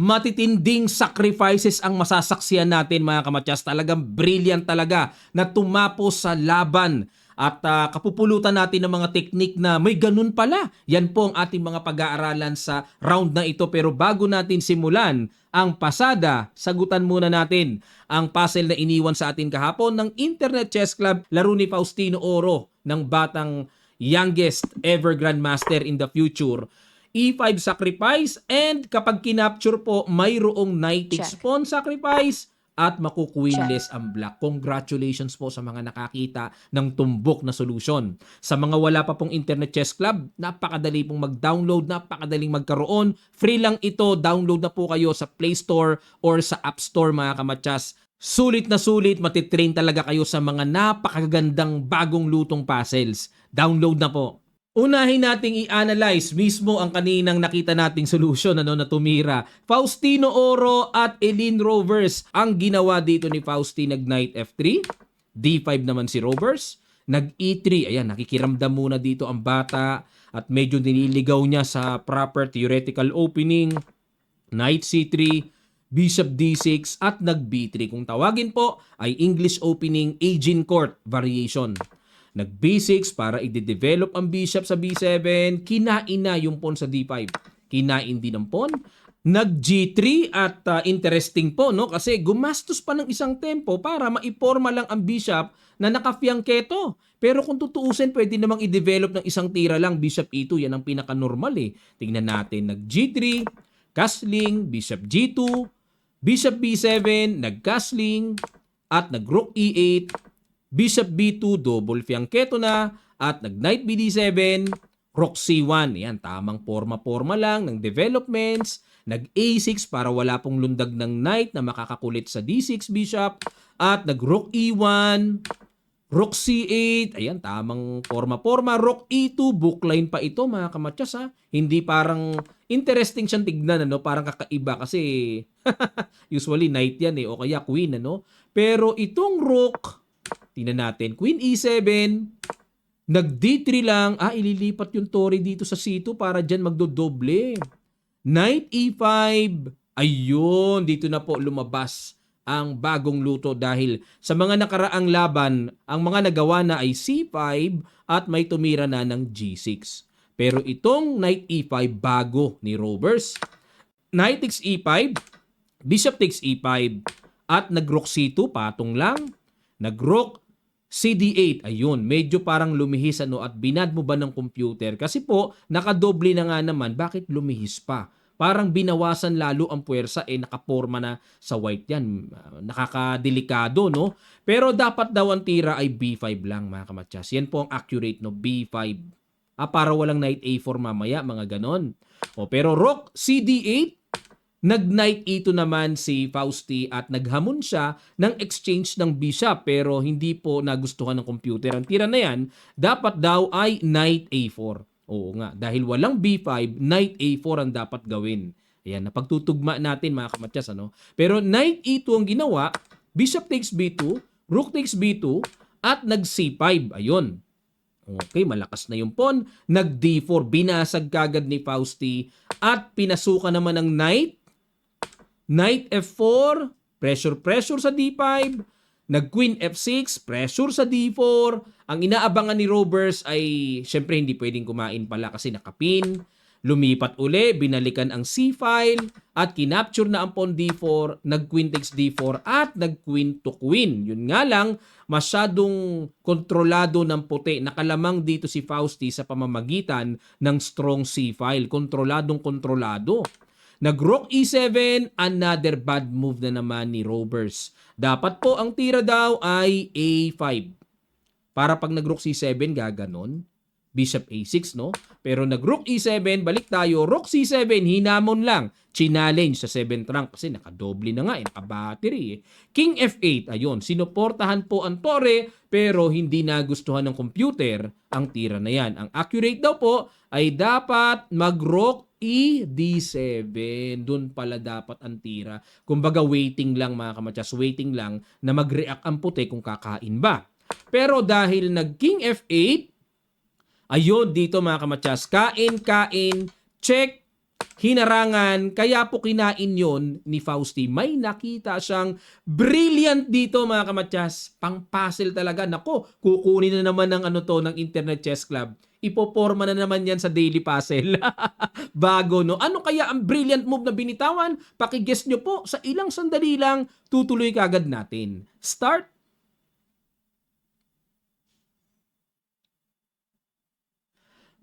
Matitinding sacrifices ang masasaksihan natin mga kamatyas. Talagang brilliant talaga na tumapos sa laban. At kapupulutan natin ng mga teknik na may ganun pala. Yan po ang ating mga pag-aaralan sa round na ito. Pero bago natin simulan ang pasada, sagutan muna natin ang puzzle na iniwan sa atin kahapon ng Internet Chess Club, laro ni Faustino Oro, ng batang youngest ever Grandmaster in the future. E5 sacrifice, and kapag kinapture po, mayroong knight takes pawn sacrifice at makuqueenless ang black. Congratulations po sa mga nakakita ng tumbok na solusyon. Sa mga wala pa pong Internet Chess Club, napakadali pong mag-download, napakadaling magkaroon. Free lang ito, download na po kayo sa Play Store or sa App Store mga kamatyas. Sulit na sulit, matitrain talaga kayo sa mga napakagandang bagong lutong puzzles. Download na po. Unahin nating i-analyze mismo ang kaninang nakita nating solution na tumira. Faustino Oro at Eileen Rovers. Ang ginawa dito ni Fausti, nag-knight F3. D5 naman si Rovers. Nag-E3. Ayan, nakikiramdam muna dito ang bata at medyo nililigaw niya sa proper theoretical opening. Knight C3. Bishop D6 at nag-B3. Kung tawagin po ay English opening Agincourt variation. Nag-B6 para i-develop ang bishop sa B7. Kinain na yung pawn sa D5. Kinain din ang pawn. Nag-G3 at interesting po, no? Kasi gumastos pa ng isang tempo para maiporma lang ang bishop na nakafiangketo. Pero kung tutuusin, pwede namang i-develop ng isang tira lang. Bishop E2, yan ang pinaka-normal eh. Tingnan natin. Nag-G3, castling, Bishop G2, Bishop B7, nag-castling, at nag-Rook E8, Bishop B2, double fiangketo na, at nag-Knight BD7, Rook C1. Yan, tamang forma-forma lang ng developments. Nag-A6 para wala pong lundag ng Knight na makakakulit sa D6 Bishop. At nag-Rook E1, Rook C8. Ayan, tamang forma-forma. Rook E2, bookline pa ito mga kamatyas ha. Hindi parang interesting siyang tignan, ano? Parang kakaiba kasi usually Knight yan eh, o kaya Queen, ano? Pero itong Rook, tingnan natin. Queen E7. Nag-D3 lang. Ililipat yung Torre dito sa C2 para dyan magdodoble. Knight E5. Ayun. Dito na po lumabas ang bagong luto dahil sa mga nakaraang laban, ang mga nagawa na ay C5 at may tumira na ng G6. Pero itong Knight E5 bago ni Rovers. Knight takes E5. Bishop takes E5. At nag-Rook C2. Patong lang. Nag-Rook CD8. Ayun, medyo parang lumihis at binad mo ba ng computer? Kasi po, nakadoble na nga naman, bakit lumihis pa? Parang binawasan lalo ang puwersa, nakaporma na sa white yan. Nakakadelikado, no? Pero dapat daw ang tira ay B5 lang, mga kamatyas. Yan po ang accurate, no? B5. Para walang knight A4 mamaya, mga ganon. Pero Rook CD8, nag-Knight E2 naman si Fausti at naghamon siya ng exchange ng bishop pero hindi po nagustuhan ng computer. Ang tira na yan, dapat daw ay Knight A4. Oo nga, dahil walang B5, Knight A4 ang dapat gawin. Ayan, napagtutugma natin mga kamatyas, ano? Pero Knight E2 ang ginawa, Bishop takes B2, Rook takes B2, at nag-C5. Ayun. Okay, malakas na yung pawn. Nag-D4, binasag kagad ni Fausti at pinasukan naman ng Knight. Knight F4, pressure sa D5. Nag-Queen F6, pressure sa D4. Ang inaabangan ni Rovers ay, syempre hindi pwedeng kumain pala kasi nakapin. Lumipat uli, binalikan ang C-file at kinapture na ang pawn D4, nag-Queen takes D4 at nag-Queen to Queen. Yun nga lang, masyadong kontrolado ng puti. Nakalamang dito si Fausti sa pamamagitan ng strong C-file. Kontroladong-kontrolado. Nag-Rook E7, another bad move na naman ni Rovers. Dapat po ang tira daw ay A5. Para pag nag-Rook C7, gaganon. Bishop A6, no? Pero nag-Rook E7, balik tayo. Rook C7, hinamon lang. Challenge sa 7th rank kasi nakadoble na nga, nakabattery. King F8, ayun, sinuportahan po ang Torre pero hindi nagustuhan ng computer ang tira na yan. Ang accurate daw po ay dapat mag-Rook E-D7. Doon pala dapat ang tira. Kumbaga waiting lang mga kamatyas, waiting lang na mag-react ang puti kung kakain ba. Pero dahil nag-King F8, ayun dito mga kamatyas, kain, check, hinarangan, kaya po kinain yon ni Fausti. May nakita siyang brilliant dito mga kamatyas. Pang-puzzle talaga. Nako, kukunin na naman ng ano to, ng Internet Chess Club. Ipoporma na naman yan sa daily puzzle. Bago, no? Ano kaya ang brilliant move na binitawan? Pakiguess nyo po, sa ilang sandali lang, tutuloy kagad natin. Start.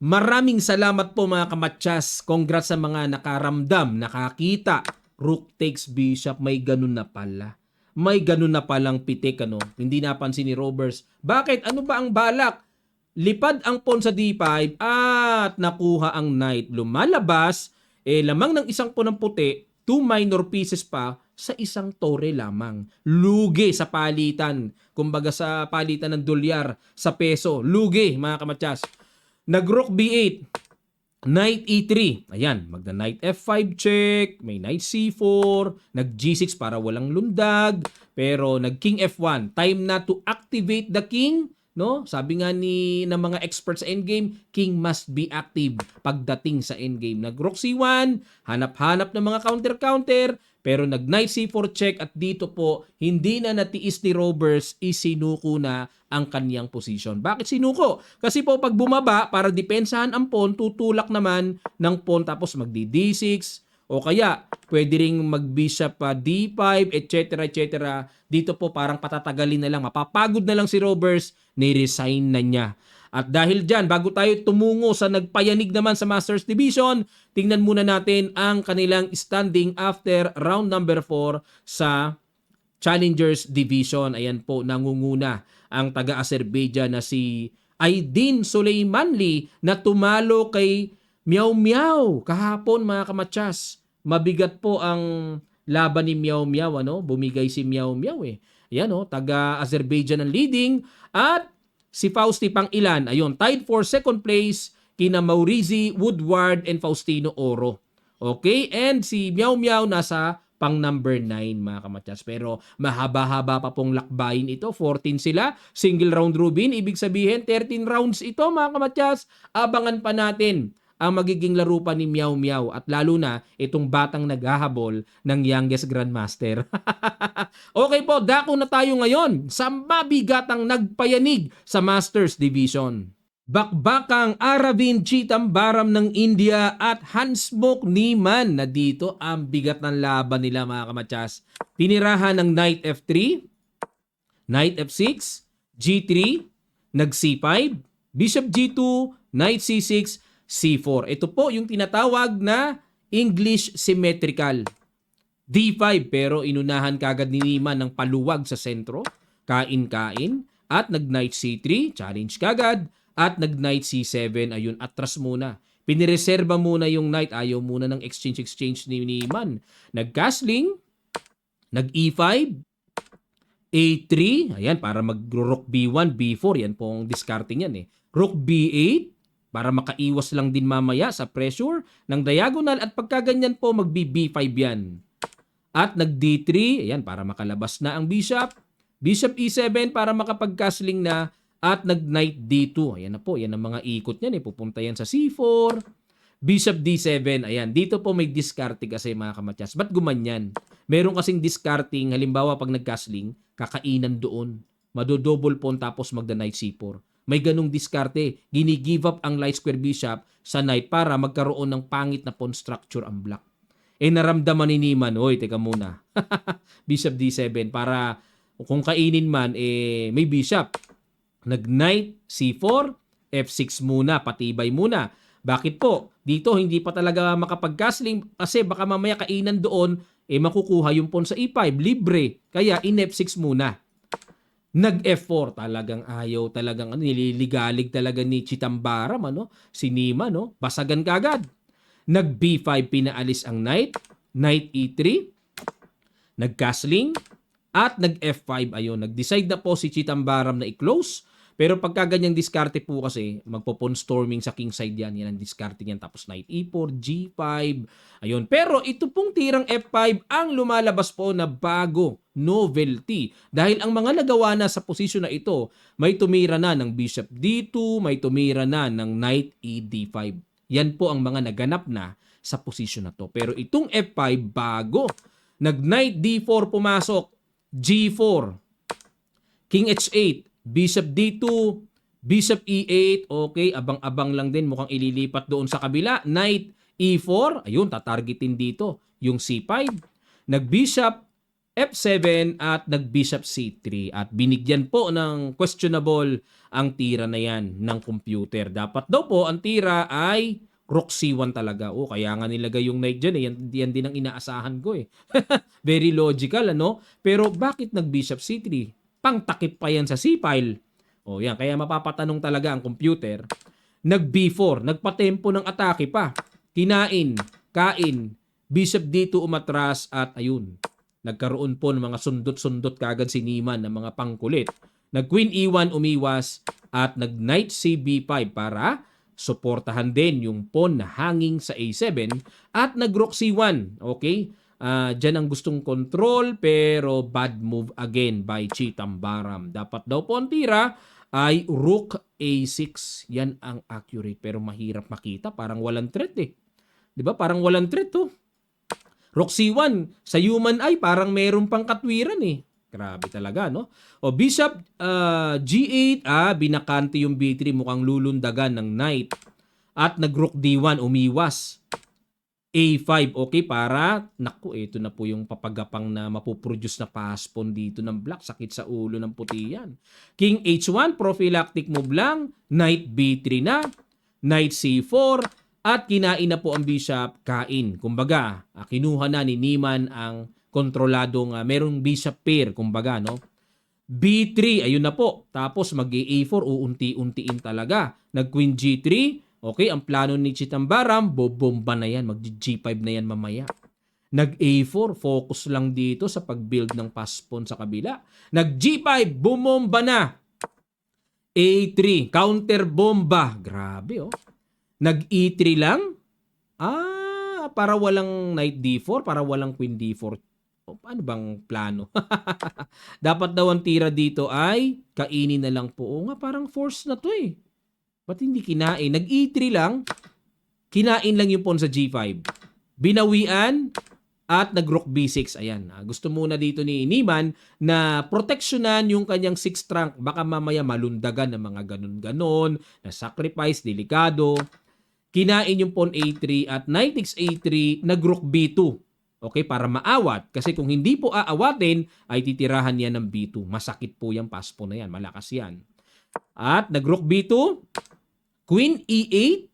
Maraming salamat po mga kamatyas. Congrats sa mga nakaramdam, nakakita. Rook takes bishop, may ganun na pala. May ganun na palang pitik, ano? Hindi napansin ni Roberts. Bakit? Ano ba ang balak? Lipad ang pawn sa d5 at nakuha ang knight. Lumalabas, lamang ng isang pawn ng puti, 2 minor pieces pa sa isang tore lamang. Lugi sa palitan. Kumbaga sa palitan ng dolyar sa peso. Lugi, mga kamatyas. Nag-rook b8, knight e3. Ayan, magda knight f5 check, may knight c4, nag g6 para walang lundag, pero nag king f1. Time na to activate the king, no? Sabi nga ni ng mga experts sa endgame, king must be active pagdating sa endgame. Nag-rook c1, hanap-hanap ng mga counter-counter, pero nag knight c4 check at dito po hindi na natiis ni Roberts, isinuko na ang kanyang position. Bakit sinuko? Kasi po pag bumaba para depensahan ang pawn, tutulak naman ng pawn tapos magdi d6 o kaya pwede ring mag-bishop d5 etc. etc. Dito po parang patatagalin na lang, mapapagod na lang si Roberts, ni-resign na niya. At dahil dyan, bago tayo tumungo sa nagpayanig naman sa Masters Division, tingnan muna natin ang kanilang standing after round number 4 sa Challengers Division. Ayan po, nangunguna ang taga-Azerbaijan na si Aydin Suleymanli na tumalo kay Miao Miao kahapon mga kamatyas. Mabigat po ang laban ni Miao Miao, ano? Bumigay si Miao Miao eh. Ayan taga-Azerbaijan ang leading at si Fausti pang ilan. Ayun, tied for second place kina Maurizi Woodward and Faustino Oro. Okay? And si Miao Miao nasa pang number 9 mga kamatyas. Pero mahaba-haba pa pong lakbayin ito. 14 sila. Single round robin. Ibig sabihin 13 rounds ito mga kamatyas. Abangan pa natin ang magiging laro pa ni Miao Miao at lalo na itong batang naghahabol ng youngest grandmaster. Okay po, dako na tayo ngayon sa mabigatang nagpayanig sa Masters Division. Bakbakang Aravind Chitambaram ng India at Hansmukh Niemann na dito ang bigat ng laban nila mga kamatyas. Tinirahan ng knight f3, knight f6, g3, nag c5, bishop g2, knight c6, c4. Ito po yung tinatawag na English symmetrical. d5 pero inunahan kagad ni Niemann ng paluwag sa sentro, kain-kain, at nag knight c3, challenge kagad, at nag knight c7, ayun, atras muna. Pinireserba muna yung knight, ayaw muna ng exchange ni Niemann. Nag-castling, nag e5, a3, ayan, para mag-rook b1, b4, yan pong discarding yan eh. Rook b8, para makaiwas lang din mamaya sa pressure ng diagonal at pagkaganyan po mag-b5 yan. At nag d3, ayan, para makalabas na ang bishop. Bishop e7 para makapag-castling na. At nag-knight d2. Ayan na po. Yan ang mga ikot niyan. Pupunta yan sa c4. Bishop d7. Ayan. Dito po may discarding kasi mga kamatyas. Ba't gumanyan? Meron kasing discarding. Halimbawa pag nag-castling, kakainan doon. Madodouble pawn tapos magda-knight c4. May ganung diskarte. Gini-give up ang light square bishop sa knight para magkaroon ng pangit na pawn structure ang black. Naramdaman ni Niemann, oy, teka muna. Bishop d7 para kung kainin man, may bishop. Nag-knight c4, f6 muna, patibay muna. Bakit po? Dito hindi pa talaga makapag-castling kasi baka mamaya kainan doon, makukuha yung pawn sa e5, libre. Kaya in f6 muna. Nag-f4, talagang ayaw, talagang nililigalig talaga ni Chitambaram, si Niemann, basagan kagad. Nag-b5, pinaalis ang knight, knight e3, nag-castling, at nag-f5, ayun, nag-decide na po si Chitambaram na i-close. Pero pagka ganyang diskarte po kasi, magpo-pawn storming sa king side yan. Yan ang diskarte niyan. Tapos knight e4, g5. Ayun. Pero ito pong tirang f5 ang lumalabas po na bago novelty. Dahil ang mga nagawa na sa posisyon na ito, may tumira na ng bishop d2, may tumira na ng knight e d5. Yan po ang mga naganap na sa posisyon na to. Pero itong F5, bago. Nag-knight D4 pumasok, G4, King H8, Bishop D2, Bishop E8, okay, abang-abang lang din, mukhang ililipat doon sa kabila. Knight E4, ayun, tatargetin dito yung C5. Nag-Bishop F7 at nag-Bishop C3 at binigyan po ng questionable ang tira na yan ng computer. Dapat daw po ang tira ay Rook C1 talaga. Kaya nga nilagay yung knight dyan. Yan din ang inaasahan ko eh. Very logical, ano? Pero bakit nag-Bishop C3? Pangtakip pa yan sa C-file. Yan. Kaya mapapatanong talaga ang computer. Nag-B4. Nagpatempo ng atake pa. Kinain. Kain. Bishop D2 umatras at ayun. Nagkaroon po ng mga sundot-sundot kagad si Niemann ng mga pangkulit. Nag-Queen E1 umiwas at nag-Knight CB5 para suportahan din yung pawn na hanging sa A7 at nag-Rook C1. Okay? Diyan ang gustong control pero bad move again by Chitambaram. Dapat daw po ang tira ay Rook A6. Yan ang accurate pero mahirap makita. Parang walang threat eh. Diba? Parang walang threat to. Rook C1, sa human eye, parang meron pang katwiran eh. Grabe talaga, no? Bishop G8, binakante yung B3, mukhang lulundagan ng knight. At nag-Rook D1, umiwas. A5, okay, para, naku, ito na po yung papagapang na mapuproduce na pass-pawn dito ng black. Sakit sa ulo ng puti yan. King H1, prophylactic move lang. Knight B3 na. Knight C4. At kinain na po ang bishop, kain. Kumbaga, kinuha na ni Niemann ang kontroladong merong bishop pair, kumbaga, no? B3, ayun na po. Tapos mag-A4, uunti-untiin talaga. Nag-Queen G3, okay, ang plano ni Chitambaram, bobomba na yan, mag-G5 na yan mamaya. Nag-A4, focus lang dito sa pag-build ng pass-pawn sa kabila. Nag-G5, bumomba na. A3, counter bomba. Grabe, oh. Nag-E3 lang? Para walang Knight D4, para walang Queen D4. Paano bang plano? Dapat daw ang tira dito ay kainin na lang po. Parang force na to eh. Ba't hindi kinain? Nag-E3 lang, kinain lang yung pawn sa G5. Binawian at nag-Rook B6. Ayan. Gusto muna dito ni Niemann na proteksyonan yung kanyang 6th rank. Baka mamaya malundagan ng mga ganun-ganon, na sacrifice, delikado. Kinain yung pawn A3 at knight takes A3, nag-Rook B2. Okay, para maawat. Kasi kung hindi po aawatin, ay titirahan yan ng B2. Masakit po yung pass-pawn na yan. Malakas yan. At nag-Rook B2, Queen E8.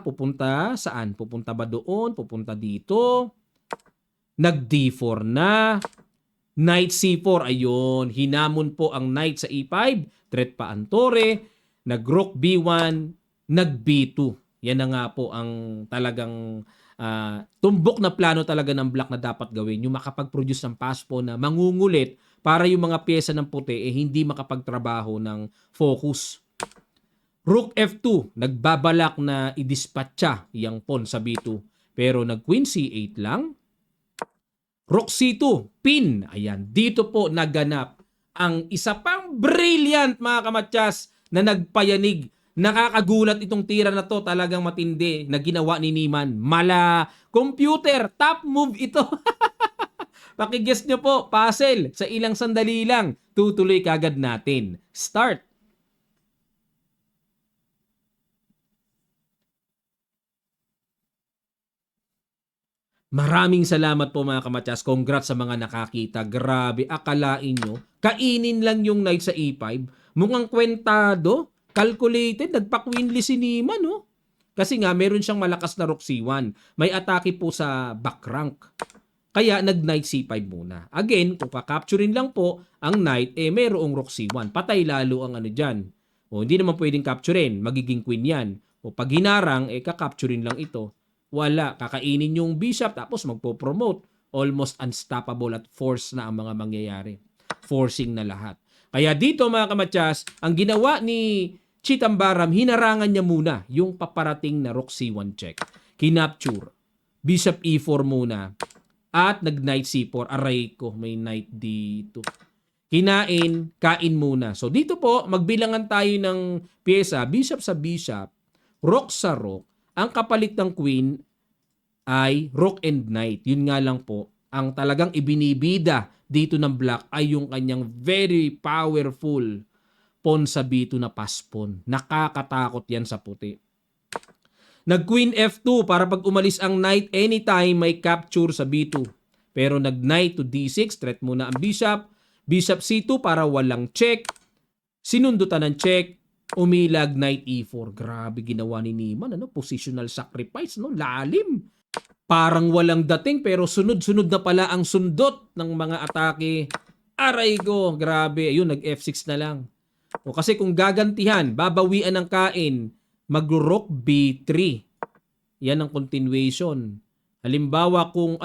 Pupunta saan? Pupunta ba doon? Pupunta dito. Nag-D4 na. Knight C4. Ayun. Hinamon po ang knight sa E5. Threat pa ang tore. Nag-Rook B1. Nag-B2. Yan na nga po ang talagang tumbok na plano talaga ng black na dapat gawin. Yung makapag-produce ng pass-pawn na mangungulit para yung mga pyesa ng puti hindi makapagtrabaho ng focus. Rook F2, nagbabalak na idispatcha yung pawn sa B2. Pero nag-Queen C8 lang. Rook C2, pin. Ayan, dito po naganap ang isa pang brilliant mga kamatyas na nagpayanig. Nakakagulat itong tira na to, talagang matindi na ginawa ni Niemann. Mala, computer, top move ito. Pakiguess nyo po, puzzle, sa ilang sandali lang, tutuloy kagad natin. Start. Maraming salamat po mga kamatyas. Congrats sa mga nakakita. Grabe, akalain nyo, kainin lang yung knight sa E5. Mukhang kwentado. Calculated, nagpa-queenly si Niemann, no? Kasi nga, meron siyang malakas na Rook C1. May atake po sa back rank. Kaya, nag-Knight C5 muna. Again, kung kakapturin lang po ang Knight, mayroong Rook C1. Patay lalo ang ano dyan. Hindi naman pwedeng capturein. Magiging Queen yan. Pag hinarang, kakapturin lang ito. Wala. Kakainin yung Bishop, tapos magpo-promote. Almost unstoppable at force na ang mga mangyayari. Forcing na lahat. Kaya dito mga kamatyas, ang ginawa ni Chitambaram, hinarangan niya muna yung paparating na Rook C1 check. Kinapture. Bishop E4 muna. At nag-Knight C4. Aray ko, may Knight dito. Kinain, kain muna. So dito po, magbilangan tayo ng pyesa. Bishop sa Bishop. Rook sa Rook. Ang kapalit ng Queen ay Rook and Knight. Yun nga lang po, ang talagang ibinibida dito ng black ay yung kanyang very powerful pawn sa B2 na pass pawn. Nakakatakot yan sa puti. Nag-queen F2 para pag umalis ang knight anytime may capture sa B2. Pero nag-knight to D6, threat muna ang bishop. Bishop C2 para walang check. Sinundutan ng check. Umilag knight E4. Grabe ginawa ni Niemann. Positional sacrifice. Lalim. Parang walang dating pero sunod-sunod na pala ang sundot ng mga atake. Aray ko. Grabe. Ayun, nag-F6 na lang. Kasi kung gagantihan, babawian ng kain, mag-rook B3. Yan ang continuation. Halimbawa kung,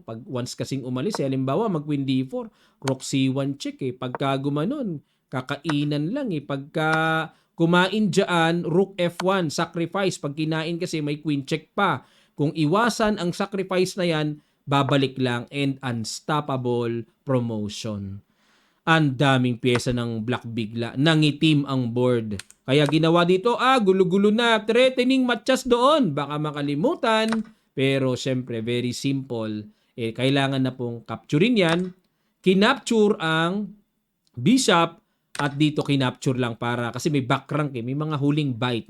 pag once kasing umalis, halimbawa mag-queen D4, rook C1 check Pagka gumanon, kakainan lang Pagka kumain dyan, rook F1, sacrifice. Pag kinain kasi may queen check pa. Kung iwasan ang sacrifice na yan, babalik lang and unstoppable promotion. Ang daming pyesa ng black bigla. Nangitim ang board. Kaya ginawa dito, gulo-gulo na. Threatening matchas doon. Baka makalimutan. Pero syempre, very simple. Kailangan na pong capturein yan. Kinapture ang bishop. At dito kinapture lang para, kasi may back rank may mga huling bite,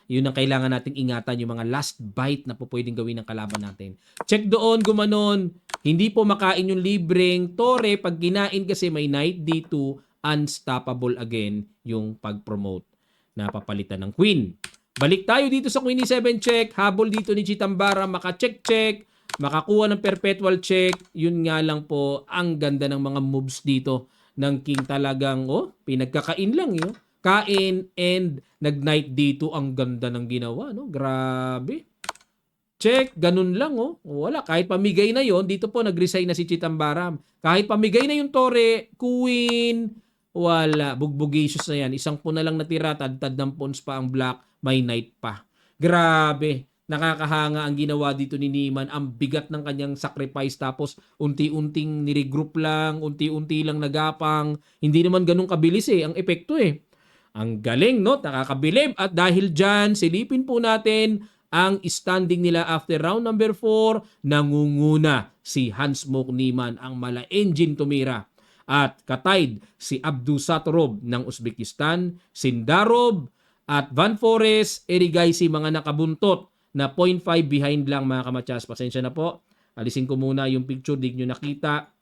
Yun ang kailangan nating ingatan, yung mga last bite na po pwedeng gawin ng kalaban natin. Check doon, gumanon. Hindi po makain yung libreng tore. Pag kinain kasi may knight D2, unstoppable again yung pag-promote na papalitan ng queen. Balik tayo dito sa queen E7 check. Habol dito ni Chitambara, maka-check-check. Makakuha ng perpetual check. Yun nga lang po, ang ganda ng mga moves dito ng king talagang, pinagkakain lang yun. Kain and nag-knight D2. Ang ganda ng ginawa, Grabe. Check, ganun lang, Wala, kahit pamigay na yon dito po nag-resign na si Chitambaram. Kahit pamigay na yung tore, queen, wala, bugbugasious na yan. Isang po na lang natira, tad-tad ng pawns pa ang black, may knight pa. Grabe, nakakahanga ang ginawa dito ni Niemann. Ang bigat ng kanyang sacrifice tapos unti-unting niregroup lang, unti-unti lang nagapang. Hindi naman ganun kabilis ang epekto Ang galing, nakakabilib. At dahil dyan, silipin po natin ang standing nila after round number 4, nangunguna si Hans-Mok Niemann, ang mala engine tumira. At katied si Abdusattorov ng Uzbekistan, Sindarov at Van Forest, Erigaisi, mga nakabuntot na 0.5 behind lang mga kamatyas. Pasensya na po. Alisin ko muna yung picture, di nyo nakita.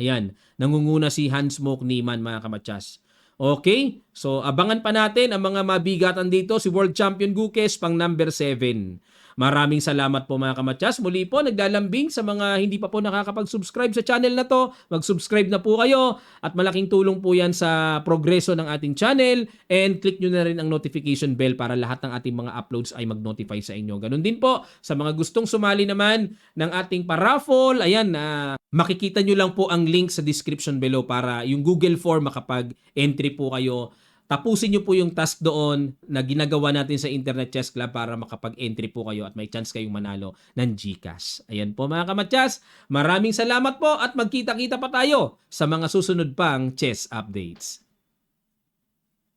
Ayan, nangunguna si Hans-Mok Niemann mga kamatyas. Okay, so abangan pa natin ang mga mabigatan dito. Si World Champion Gukes pang number 7. Maraming salamat po mga kamatyas. Muli po, naglalambing sa mga hindi pa po nakakapag-subscribe sa channel na to. Mag-subscribe na po kayo at malaking tulong po yan sa progreso ng ating channel. And click nyo na rin ang notification bell para lahat ng ating mga uploads ay mag-notify sa inyo. Ganun din po sa mga gustong sumali naman ng ating paraffle. Ayan, makikita nyo lang po ang link sa description below para yung Google form makapag-entry po kayo. Tapusin nyo po yung task doon na ginagawa natin sa Internet Chess Club para makapag-entry po kayo at may chance kayong manalo ng GCash. Ayan po mga kamatyas, maraming salamat po at magkita-kita pa tayo sa mga susunod pang chess updates.